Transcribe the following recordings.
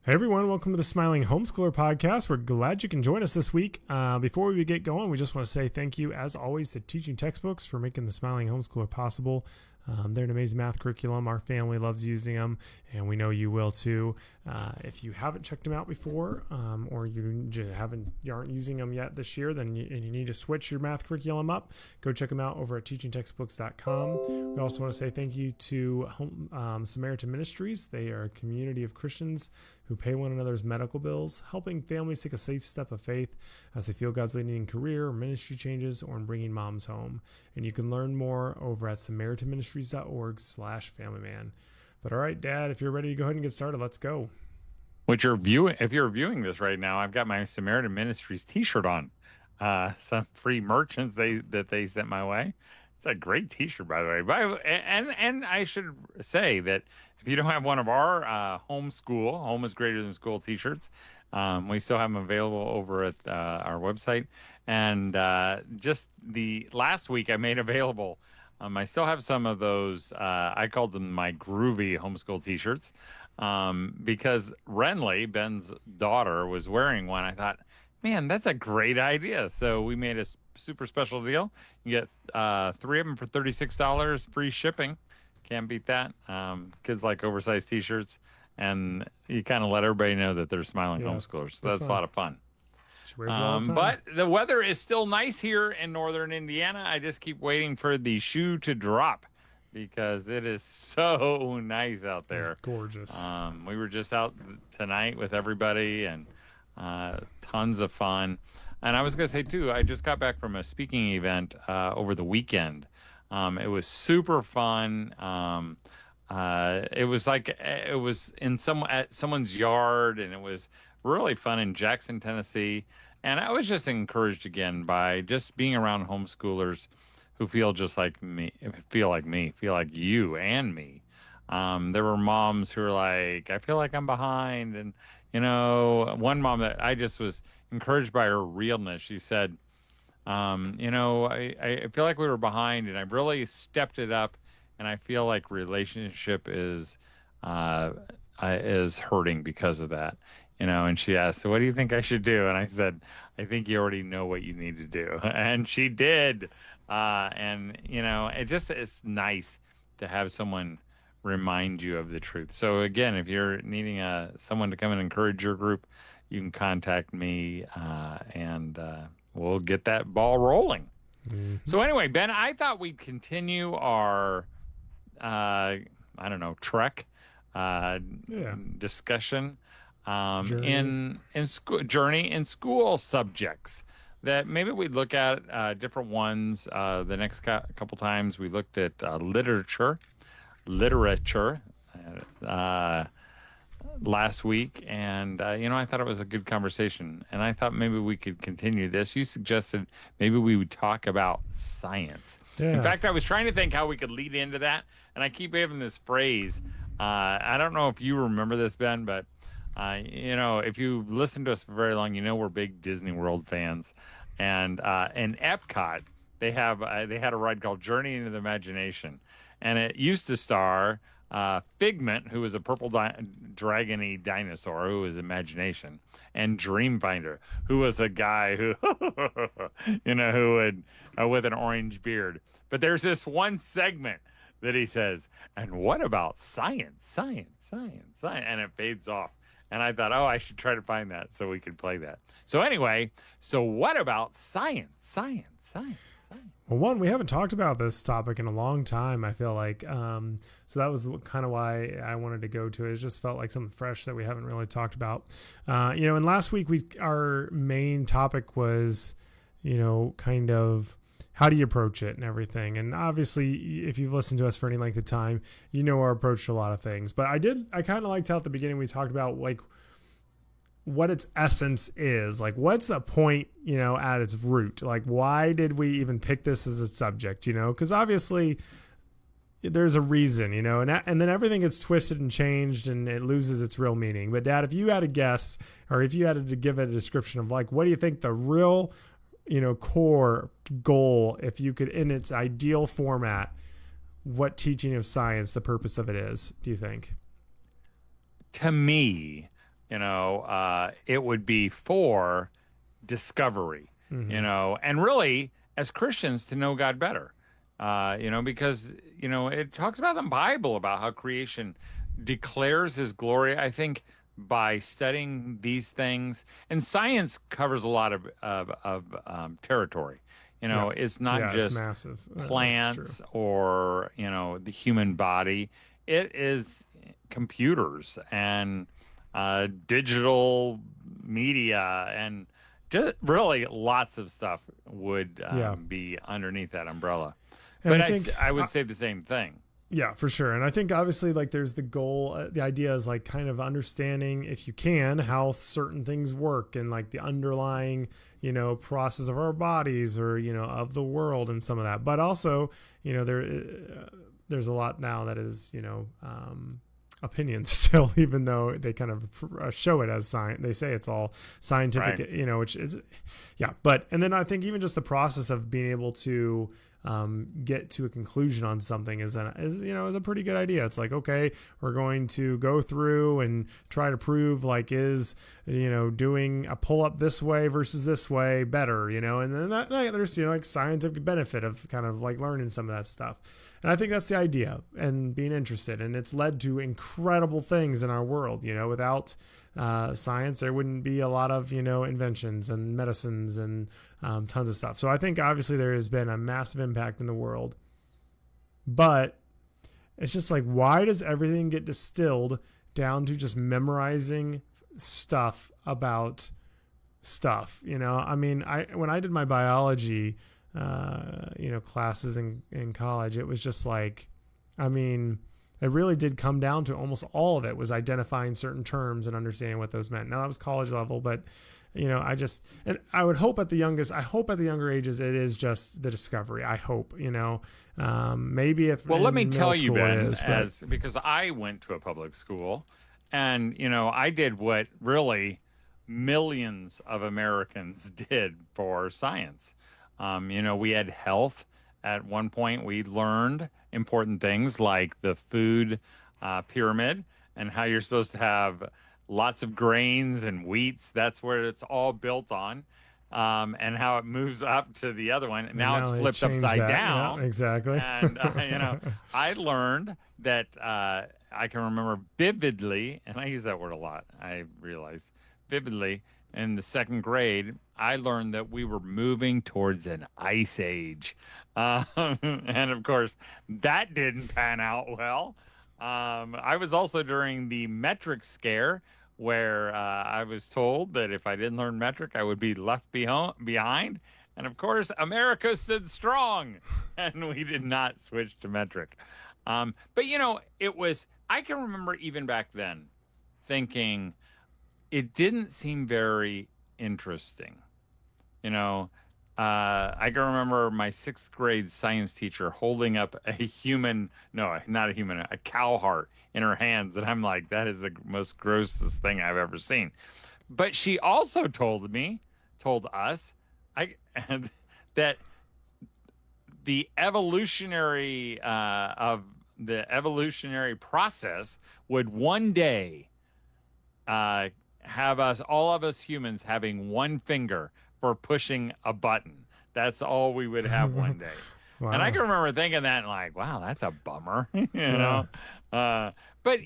Hey everyone, welcome to the Smiling Homeschooler podcast. We're glad you can join us this week. Before we get going, we just want to say thank you, as always, to Teaching Textbooks for making the Smiling Homeschooler possible. They're an amazing math curriculum. Our family loves using them, and we know you will too. If you haven't checked them out before, or you aren't using them yet this year, then you need to switch your math curriculum up. Go check them out over at teachingtextbooks.com. We also want to say thank you to Samaritan Ministries. They are a community of Christians who pay one another's medical bills, helping families take a safe step of faith as they feel God's leading in career or ministry changes or in bringing moms home. And you can learn more over at samaritanministries.org/familyman. But all right, Dad, if you're ready to go ahead and get started, let's go. If you're viewing this right now, I've got my Samaritan Ministries t-shirt on. Some free merchants that they sent my way. It's a great t-shirt, by the way. And I should say that if you don't have one of our home is greater than school t-shirts, we still have them available over at our website. And just the last week I made available, I still have some of those. I called them my groovy homeschool t-shirts because Renly, Ben's daughter, was wearing one. I thought, man, that's a great idea. So we made a super special deal. You get 3 of them for $36, free shipping. Can't beat that. Kids like oversized t-shirts, and you kind of let everybody know that they're smiling homeschoolers. So that's a lot of fun. But the weather is still nice here in northern Indiana. I just keep waiting for the shoe to drop because it is so nice out there. It's gorgeous. We were just out tonight with everybody and tons of fun. And I was going to say, too, I just got back from a speaking event over the weekend. It was super fun. It was at someone's yard, and it was really fun in Jackson, Tennessee. And I was just encouraged again by just being around homeschoolers who feel like you and me. There were moms who were like, I feel like I'm behind. And, one mom that I just was encouraged by her realness. She said, I feel like we were behind, and I really stepped it up. And I feel like relationship is hurting because of that. And she asked, so what do you think I should do? And I said, I think you already know what you need to do. And she did. It's nice to have someone remind you of the truth. So again, if you're needing someone to come and encourage your group, you can contact me and we'll get that ball rolling. Mm-hmm. So anyway, Ben, I thought we'd continue our, trek discussion in school subjects that maybe we'd look at different ones. The next couple times we looked at literature last week, and I thought it was a good conversation, and I thought maybe we could continue this. You suggested maybe we would talk about science. Yeah. In fact, I was trying to think how we could lead into that, and I keep having this phrase. I don't know if you remember this, Ben, but if you listen to us for very long, we're big Disney World fans, and in Epcot they had a ride called Journey into the Imagination, and it used to star Figment, who was a purple dragony dinosaur who was imagination, and Dreamfinder, who was a guy who who would with an orange beard. But there's this one segment that he says, and what about science, and it fades off. And I thought, I should try to find that so we could play that. So anyway, what about science? Well, one, we haven't talked about this topic in a long time, I feel like. So that was kind of why I wanted to go to it. It just felt like something fresh that we haven't really talked about. And last week our main topic was, kind of how do you approach it and everything. And obviously, if you've listened to us for any length of time, our approach to a lot of things. But I kind of liked how at the beginning we talked about what its essence is, what's the point, at its root, why did we even pick this as a subject, because obviously there's a reason, and then everything gets twisted and changed and it loses its real meaning. But Dad, if you had a guess, or if you had to give a description of what do you think the real, core goal, if you could, in its ideal format, what teaching of science, the purpose of it is, do you think? To me, it would be for discovery, Hmm. and really as Christians to know God better, because, it talks about in the Bible about how creation declares his glory. I think by studying these things, and science covers a lot of territory. Yeah. It's not Yeah, it's just massive. That's true. plants or, the human body. It is computers and digital media, and just really lots of stuff would Yeah. be underneath that umbrella. And But I I, think I would say the same thing. yeah, for sure. And I think obviously like there's the goal, the idea is like kind of understanding if you can how certain things work and like the underlying, process of our bodies or, of the world and some of that. But also, there's a lot now that is, opinions still, even though they kind of show it as science. They say it's all scientific, Right. which is, yeah. But, and then I think even just the process of being able to, get to a conclusion on something is a pretty good idea. It's like, okay, we're going to go through and try to prove like is doing a pull up this way versus this way better, and then there's like scientific benefit of kind of like learning some of that stuff. And I think that's the idea and being interested, and it's led to incredible things in our world. Without science, there wouldn't be a lot of inventions and medicines and tons of stuff. So I think obviously there has been a massive impact in the world, but it's just like, why does everything get distilled down to just memorizing stuff about stuff? I mean, when I did my biology, classes in college, it was just like, I mean, it really did come down to almost all of it was identifying certain terms and understanding what those meant. Now that was college level, but and I would hope I hope at the younger ages, it is just the discovery. I hope, maybe if Well, let me in middle tell you, school it Ben, is, but because I went to a public school, and I did what really millions of Americans did for science. We had health. At one point, we learned important things like the food pyramid and how you're supposed to have lots of grains and wheats. That's where it's all built on, and how it moves up to the other one. and Now now it's they flipped changed upside that. Yeah, down. exactly. And, I learned that I can remember vividly, and I use that word a lot, I realized vividly, in the second grade, I learned that we were moving towards an ice age. And of course, that didn't pan out well. I was also during the metric scare, where I was told that if I didn't learn metric, I would be left behind. And of course, America stood strong, and we did not switch to metric. But I can remember even back then thinking it didn't seem very interesting. You know, I can remember my sixth grade science teacher holding up a human, no, not a human, a cow heart in her hands. And I'm like, that is the most grossest thing I've ever seen. But she also told us, I, that the evolutionary process would one day uh, have all of us humans having one finger for pushing a button. That's all we would have one day. And I Wow. can remember thinking that and like, wow, that's a bummer, Yeah. But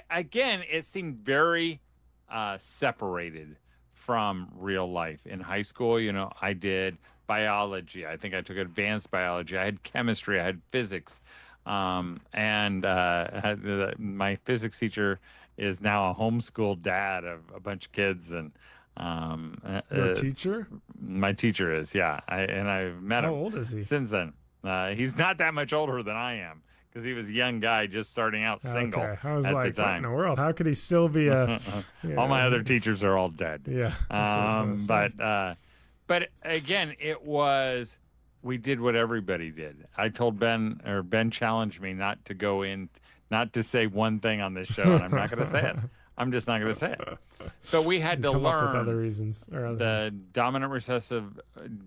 again, it seemed very separated from real life. In high school, I did biology. I think I took advanced biology. I had chemistry. I had physics. And my physics teacher is now a homeschool dad of a bunch of kids, and Your teacher? my teacher is, yeah. I've met How him old is he? since then. He's not that much older than I am because he was a young guy just starting out single Okay. I was at like, the what in time. the world? How could he still be a All my other teachers are all dead. Yeah. That's what I was gonna say. But again, we did what everybody did. I told Ben, or Ben challenged me not to say one thing on this show, and I'm not going to say it. I'm just not going to say it. But we had And to come up with other learn reasons or other the things. dominant recessive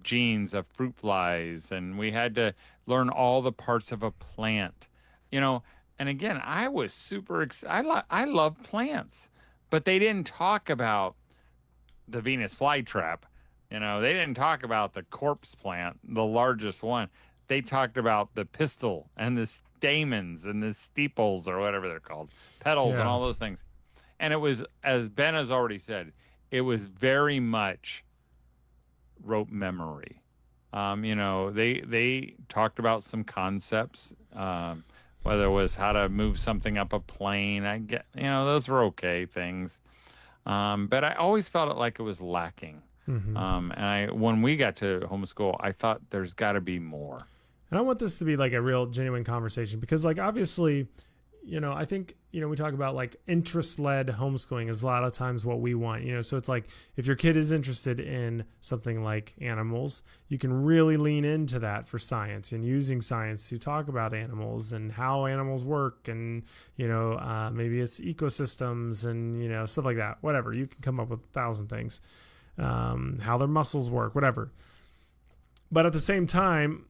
genes of fruit flies, and we had to learn all the parts of a plant. And again, I was super excited. I love plants, but they didn't talk about the Venus flytrap. They didn't talk about the corpse plant, the largest one. They talked about the pistil and the stamens and the steeples, or whatever they're called, petals, and Yeah. all those things. And it was, as Ben has already said, it was very much rote memory. They talked about some concepts, whether it was how to move something up a plane. I get, those were okay things. But I always felt it like it was lacking. When we got to homeschool, I thought there's got to be more. And I want this to be like a real genuine conversation, because like obviously, I think, we talk about like interest-led homeschooling is a lot of times what we want, so it's like if your kid is interested in something like animals, you can really lean into that for science and using science to talk about animals and how animals work, and, maybe it's ecosystems and, stuff like that, whatever. You can come up with 1,000 things, how their muscles work, whatever. But at the same time,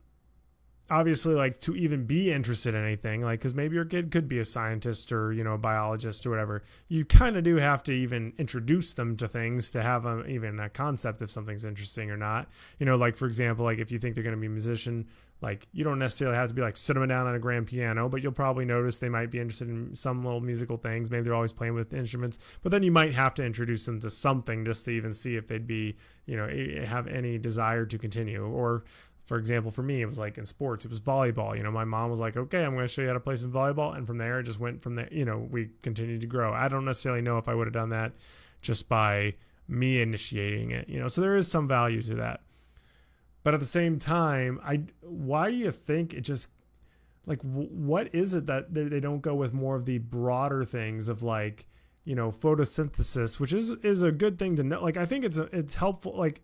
obviously, like to even be interested in anything, like, because maybe your kid could be a scientist or, a biologist or whatever, you kind of do have to even introduce them to things to have even a concept if something's interesting or not. Like, for example, like if you think they're going to be a musician, like you don't necessarily have to be like sit them down on a grand piano, but you'll probably notice they might be interested in some little musical things. Maybe they're always playing with instruments, but then you might have to introduce them to something just to even see if they'd be, have any desire to continue. Or, for example, for me, it was like in sports, it was volleyball. My mom was like, okay, I'm going to show you how to play some volleyball. And from there, it just went from there, we continued to grow. I don't necessarily know if I would have done that just by me initiating it, so there is some value to that. But at the same time, why do you think it just, like, what is it that they don't go with more of the broader things of like, photosynthesis, which is a good thing to know. Like, I think it's helpful. Like,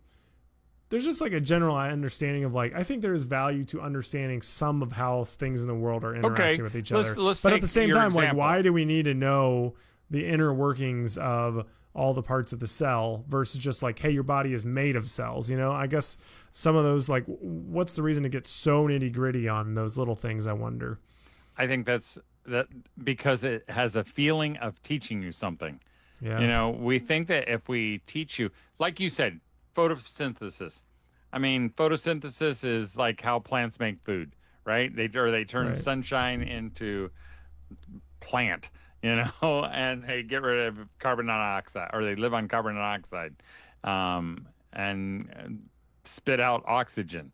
there's just like a general understanding of like, I think there is value to understanding some of how things in the world are interacting with each other. But at the same time, like, why do we need to know the inner workings of all the parts of the cell versus just like, hey, your body is made of cells? I guess some of those, like, what's the reason to get so nitty gritty on those little things? I wonder. I think that because it has a feeling of teaching you something. Yeah. We think that if we teach you, like you said, photosynthesis. I mean, photosynthesis is like how plants make food, right? They turn sunshine into plant, and they get rid of carbon dioxide, or they live on carbon dioxide, and spit out oxygen.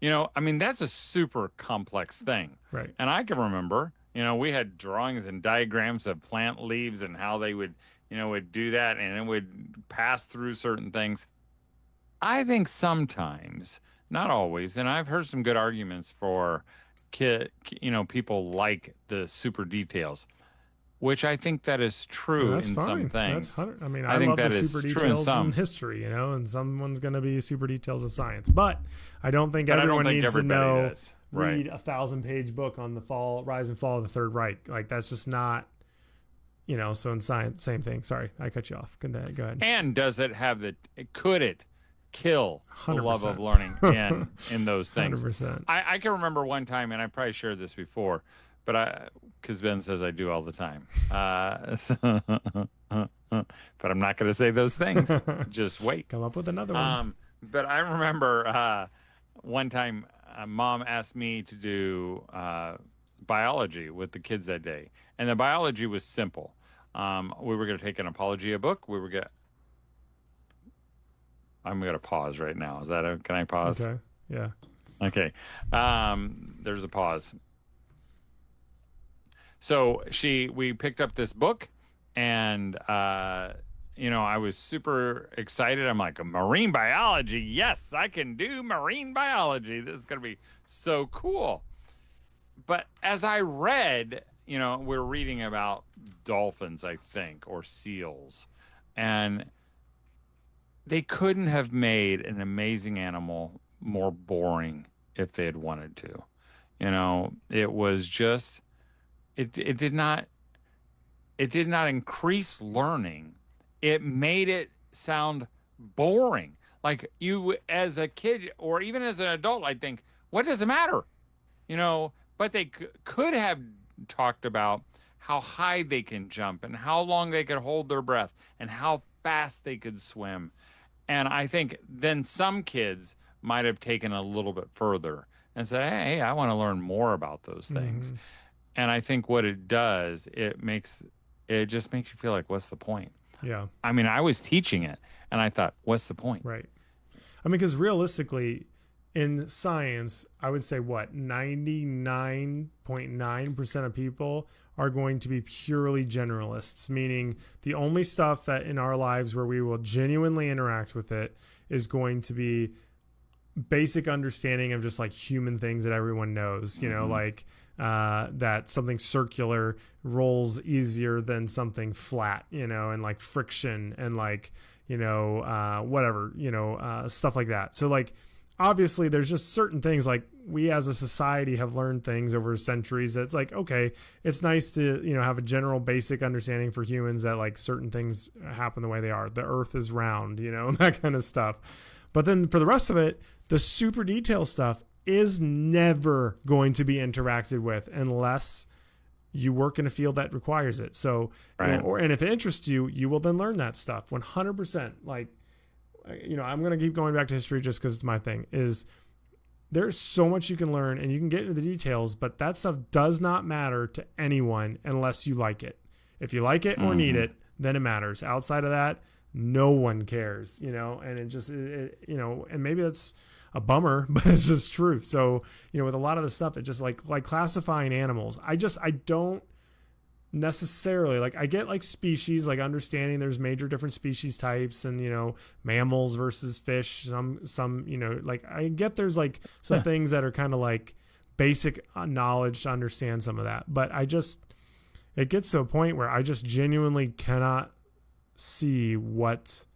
I mean, that's a super complex thing. Right. And I can remember, we had drawings and diagrams of plant leaves and how they would do that, and it would pass through certain things. I think sometimes, not always, and I've heard some good arguments for people like the super details, which I think that is true in some things. I love the super details in history, and someone's going to be super details in science, but I don't think everyone needs to know. Read a 1,000-page book on the rise and fall of the Third Reich. Like, that's just not. So in science, same thing. Sorry, I cut you off. Go ahead. And could it kill 100%. The love of learning in those things? 100%. I can remember one time, and I probably shared this before, but because Ben says I do all the time. But I'm not going to say those things. Just wait. Come up with another one. But I remember one time, Mom asked me to do biology with the kids that day, and the biology was simple. We were going to take an apologia book. I'm going to pause right now. Can I pause? Okay. Yeah. Okay. There's a pause. So we picked up this book, and I was super excited. I'm like, marine biology. Yes, I can do marine biology. This is going to be so cool. But as I read, we're reading about dolphins, I think, or seals, and they couldn't have made an amazing animal more boring if they had wanted to. It was just, it did not increase learning. It made it sound boring. Like, you as a kid or even as an adult, I think, what does it matter? But they could have talked about how high they can jump and how long they could hold their breath and how fast they could swim. And I think then some kids might have taken a little bit further and said, hey, I want to learn more about those things. And I think what it does, it just makes you feel like, what's the point? Yeah. I mean, I was teaching it and I thought, what's the point? Right. I mean, because realistically, in science, I would say 99.9% of people are going to be purely generalists, meaning the only stuff that in our lives where we will genuinely interact with it is going to be basic understanding of just like human things that everyone knows, like that something circular rolls easier than something flat, and like friction and like, whatever, stuff like that. So like, obviously there's just certain things like we as a society have learned things over centuries that's like, okay, it's nice to, have a general basic understanding for humans that like certain things happen the way they are. The earth is round, that kind of stuff. But then for the rest of it, the super detailed stuff is never going to be interacted with unless you work in a field that requires it. So, right. And if it interests you, you will then learn that stuff 100%. Like, I'm going to keep going back to history just because it's my thing, is there's so much you can learn and you can get into the details, but that stuff does not matter to anyone unless you like it. If you like it or need it, then it matters. Outside of that, no one cares, and it just, and maybe that's a bummer, but it's just truth. So, with a lot of the stuff, it just like classifying animals, I don't necessarily like, I get like species, like understanding there's major different species types and mammals versus fish, some like I get there's like some things that are kind of like basic knowledge to understand some of that, but it gets to a point where I just genuinely cannot see what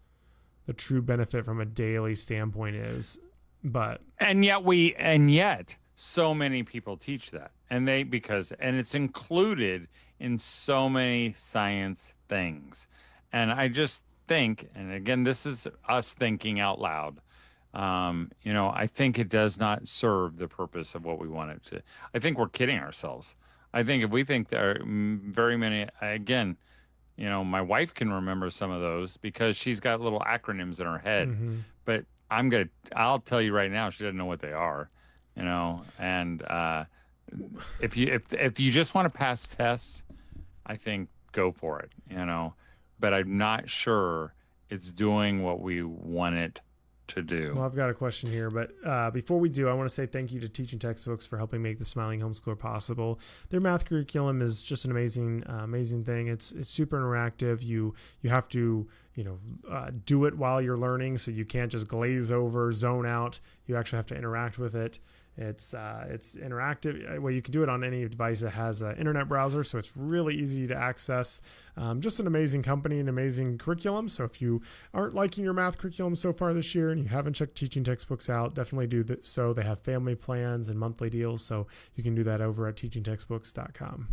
the true benefit from a daily standpoint is. But and yet so many people teach that, and it's included in so many science things. And I just think, and again, this is us thinking out loud, I think it does not serve the purpose of what we want it to. I think we're kidding ourselves. I think if we think there are very many, again, my wife can remember some of those because she's got little acronyms in her head, but I'll tell you right now, she doesn't know what they are, and if you just want to pass tests, I think go for it, but I'm not sure it's doing what we want it to do. Well, I've got a question here, but before we do, I want to say thank you to Teaching Textbooks for helping make the Smiling Homeschooler possible. Their math curriculum is just an amazing thing. It's super interactive. You have to do it while you're learning, so you can't just glaze over, zone out. You actually have to interact with it. It's interactive. Well, you can do it on any device that has an internet browser, so it's really easy to access. Just an amazing company, an amazing curriculum. So if you aren't liking your math curriculum so far this year and you haven't checked Teaching Textbooks out, definitely do that. So they have family plans and monthly deals, so you can do that over at teachingtextbooks.com.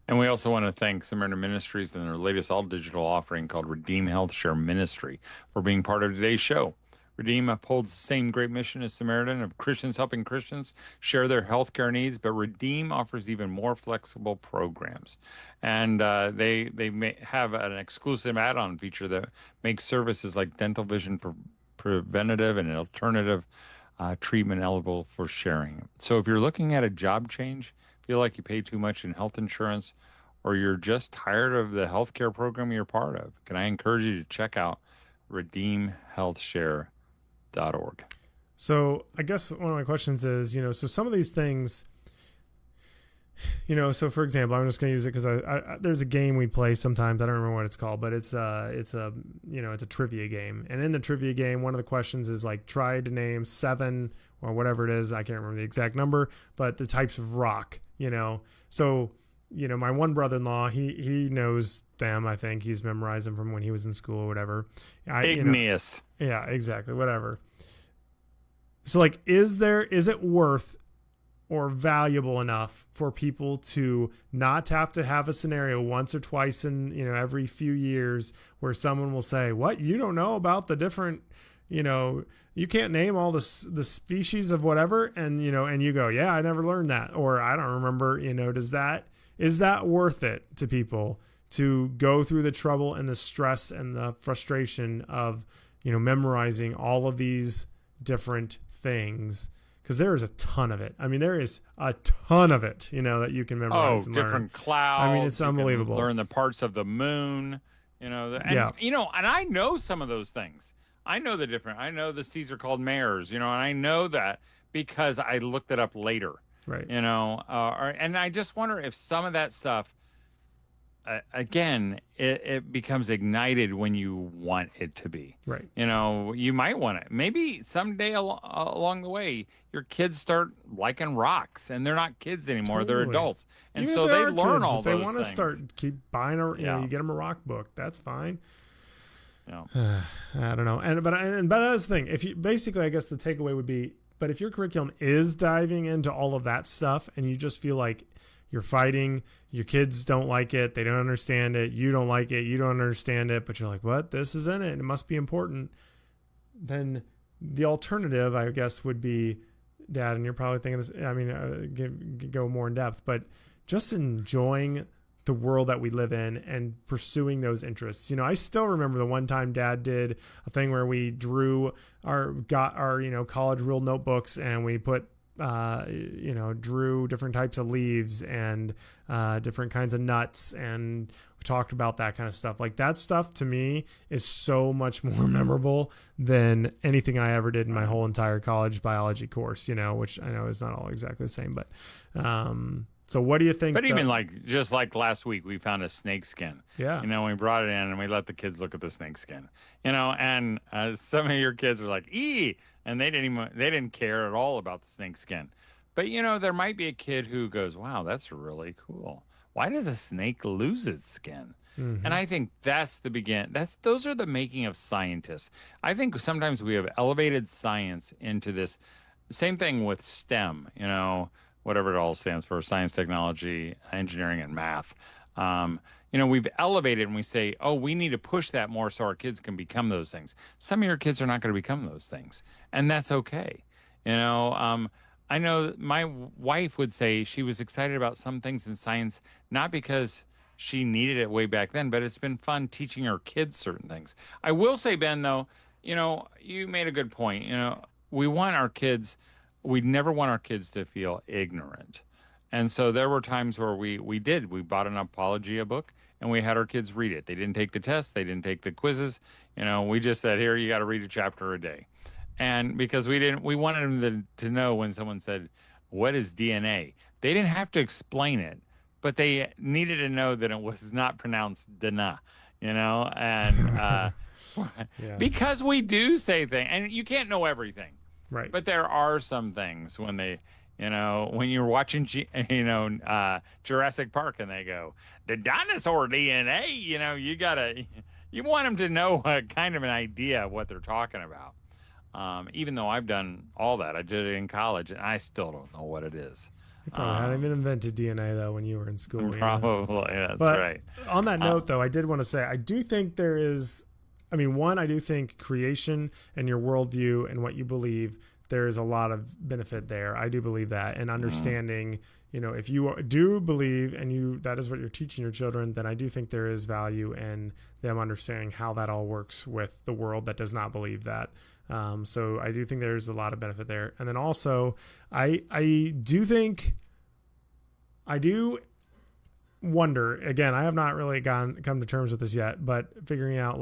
And we also want to thank Samaritan Ministries and their latest all-digital offering called Redeem Health Share Ministry for being part of today's show. Redeem upholds the same great mission as Samaritan of Christians helping Christians share their healthcare needs, but Redeem offers even more flexible programs. And they may have an exclusive add-on feature that makes services like dental vision preventative and alternative treatment eligible for sharing. So if you're looking at a job change, feel like you pay too much in health insurance, or you're just tired of the healthcare program you're part of, can I encourage you to check out redeemhealthshare.org. So I guess one of my questions is, so some of these things, so for example, I'm just going to use it because I there's a game we play sometimes. I don't remember what it's called, but it's a trivia game. And in the trivia game, one of the questions is like, try to name 7 or whatever it is. I can't remember the exact number, but the types of rock, So, my one brother-in-law, he knows them. I think he's memorized them from when he was in school or whatever. Igneous. Yeah, exactly. Whatever. So like, is it worth or valuable enough for people to not have to have a scenario once or twice in, every few years where someone will say, what, you don't know about the different, you can't name all the species of whatever. And, and you go, yeah, I never learned that. Or I don't remember, does that is that worth it to people to go through the trouble and the stress and the frustration of, memorizing all of these different things? Because there is a ton of it. I mean, there is a ton of it, that you can memorize and different learn. clouds. I mean, it's unbelievable. Learn the parts of the moon, and I know some of those things. I know the seas are called mares, and I know that because I looked it up later. Right. And I just wonder if some of that stuff, again, it becomes ignited when you want it to be. Right. You might want it. Maybe someday along the way, your kids start liking rocks, and they're not kids anymore; Totally. They're adults, and Even so if they are learn kids, all if those they want to things. keep buying you get them a rock book. That's fine. Yeah. I don't know. But that's the thing. If you basically, I guess the takeaway would be, but if your curriculum is diving into all of that stuff, and you just feel like you're fighting, your kids don't like it, they don't understand it, you don't like it, you don't understand it, but you're like, what? This is in it, and it must be important. Then the alternative, I guess, would be, Dad, and you're probably thinking this, I mean, go more in depth, but just enjoying the world that we live in and pursuing those interests. I still remember the one time Dad did a thing where we got our college rule notebooks, and we put drew different types of leaves and different kinds of nuts, and we talked about that kind of stuff. Like, that stuff to me is so much more memorable than anything I ever did in my whole entire college biology course, which I know is not all exactly the same, but so what do you think? But even just like last week, we found a snake skin. Yeah. We brought it in and we let the kids look at the snake skin. And some of your kids were like, "Ee," and they didn't care at all about the snake skin. But there might be a kid who goes, "Wow, that's really cool. Why does a snake lose its skin?" Mm-hmm. And I think those are the making of scientists. I think sometimes we have elevated science into this. Same thing with STEM, whatever it all stands for: science, technology, engineering, and math. We've elevated and we say, oh, we need to push that more so our kids can become those things. Some of your kids are not going to become those things, and that's okay. I know my wife would say she was excited about some things in science, not because she needed it way back then, but it's been fun teaching her kids certain things. I will say, Ben, though, you made a good point. We never want our kids to feel ignorant. And so there were times where we bought an apologia book and we had our kids read it. They didn't take the test. They didn't take the quizzes. We just said, here, you got to read a chapter a day. And because we wanted them to know when someone said, what is DNA? They didn't have to explain it, but they needed to know that it was not pronounced DNA, and because we do say things, and you can't know everything. Right. But there are some things when when you're watching, Jurassic Park and they go, the dinosaur DNA, you want them to know kind of an idea of what they're talking about. Even though I've done all that, I did it in college and I still don't know what it is. You probably hadn't even invented DNA though when you were in school. Probably, that's right. On that note though, I did want to say, I do think there is, I do think creation and your worldview and what you believe, there's a lot of benefit there. I do believe that. And understanding, if you do believe and that is what you're teaching your children, then I do think there is value in them understanding how that all works with the world that does not believe that. So I do think there's a lot of benefit there. And then also, I do wonder, again, I have not really come to terms with this yet, but figuring out,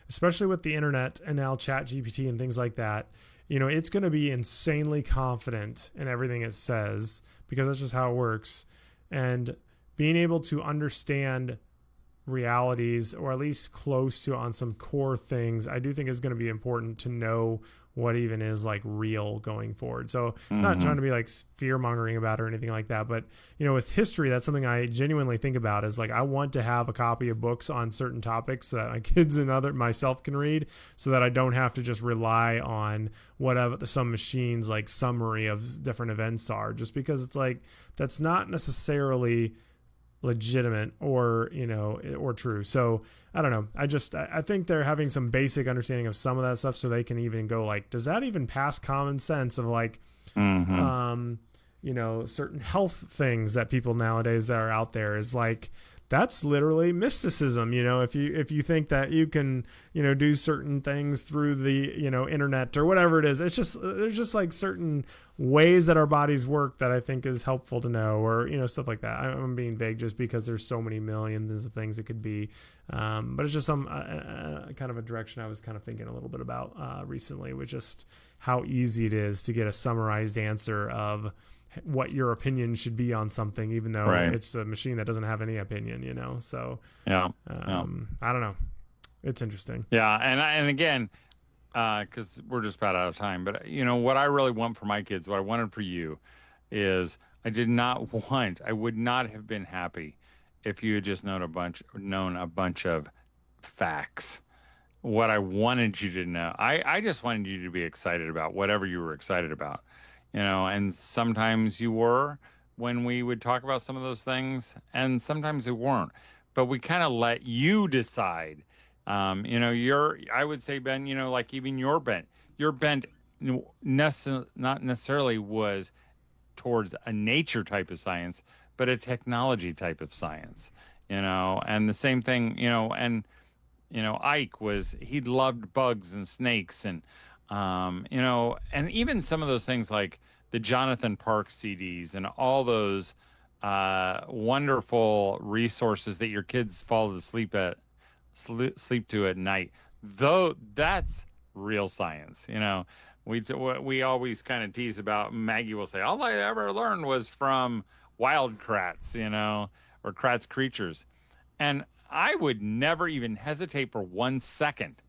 especially with the internet and now ChatGPT and things like that, it's going to be insanely confident in everything it says because that's just how it works. And being able to understand realities, or at least close to on some core things, I do think is going to be important to know what even is real going forward. So not trying to be fear mongering about it or anything like that, but with history, that's something I genuinely think about is I want to have a copy of books on certain topics so that my kids and myself can read, so that I don't have to just rely on whatever some machines summary of different events are, just because it's that's not necessarily legitimate or true. So I don't know. I think they're having some basic understanding of some of that stuff so they can even go does that even pass common sense of certain health things that people nowadays that are out there is like, that's literally mysticism. If you think that you can, do certain things through the, internet or whatever it is, there's just like certain ways that our bodies work that I think is helpful to know, or, stuff like that. I'm being vague just because there's so many millions of things it could be. But it's just some kind of a direction I was kind of thinking a little bit about recently, with just how easy it is to get a summarized answer of what your opinion should be on something, even though it's a machine that doesn't have any opinion, so I don't know, it's interesting. And again, because we're just about out of time, but what I really want for my kids, what I wanted for you, is I would not have been happy if you had just known a bunch of facts. What I wanted you to know, I just wanted you to be excited about whatever you were excited about. And sometimes you were, when we would talk about some of those things, and sometimes it weren't. But we kind of let you decide. I would say, Ben, like even your bent not necessarily was towards a nature type of science, but a technology type of science, and the same thing, Ike he loved bugs and snakes and, and even some of those things like the Jonathan Park CDs and all those wonderful resources that your kids fall to sleep to at night. Though that's real science. We always kind of tease about, Maggie will say, all I ever learned was from wild krats, or Kratts Creatures. And I would never even hesitate for 1 second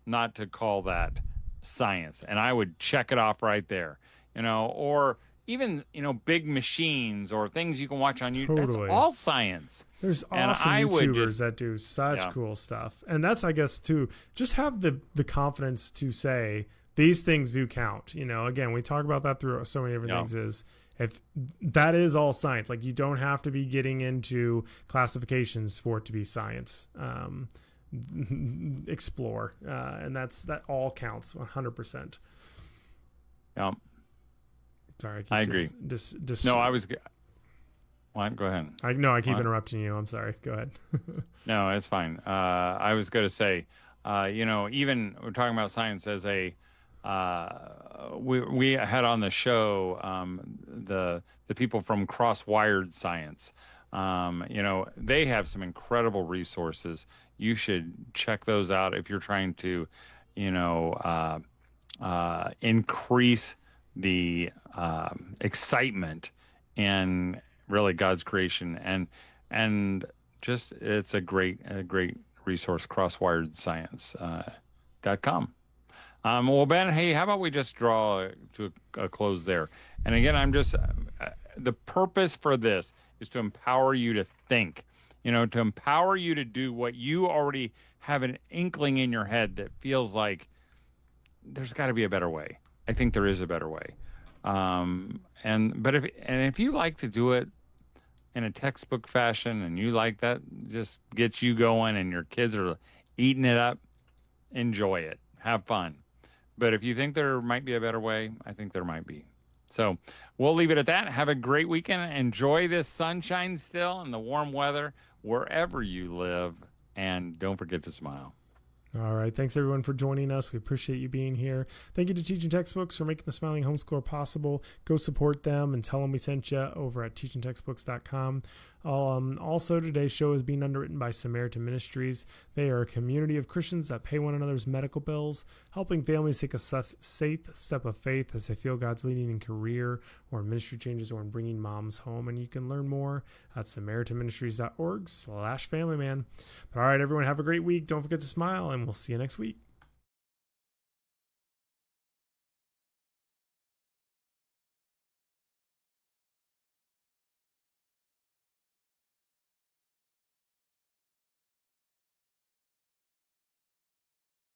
not to call that science, and I would check it off right there, or even big machines or things you can watch on YouTube. Totally. That's all science. There's awesome YouTubers that do such cool stuff, and that's, I guess, too, just have the confidence to say these things do count. Again, we talk about that through so many different things. Is if that is all science, like, you don't have to be getting into classifications for it to be science. Explore, and that all counts 100%. Sorry, I agree. No, I was. Well, go ahead. I keep interrupting you. I'm sorry. Go ahead. No, it's fine. I was going to say, even we're talking about science as a. We had on the show the people from Cross-Wired Science. They have some incredible resources. You should check those out if you're trying to, increase the excitement in really God's creation, and just it's a great resource, crosswiredscience.com. Well, Ben, hey, how about we just draw to a close there? And again, I'm just the purpose for this is to empower you to think, to empower you to do what you already have an inkling in your head that feels like there's got to be a better way. I think there is a better way. If you like to do it in a textbook fashion, and you like that, just gets you going, and your kids are eating it up, enjoy it, have fun. But if you think there might be a better way, I think there might be. So we'll leave it at that. Have a great weekend. Enjoy this sunshine still and the warm weather wherever you live. And don't forget to smile. All right. Thanks, everyone, for joining us. We appreciate you being here. Thank you to Teaching Textbooks for making the Smiling Homeschooler possible. Go support them and tell them we sent you over at teachingtextbooks.com. Also, today's show is being underwritten by Samaritan Ministries. They are a community of Christians that pay one another's medical bills, helping families take a safe step of faith as they feel God's leading in career or in ministry changes or in bringing moms home. And you can learn more at samaritanministries.org/familyman. But all right, everyone, have a great week. Don't forget to smile, and we'll see you next week.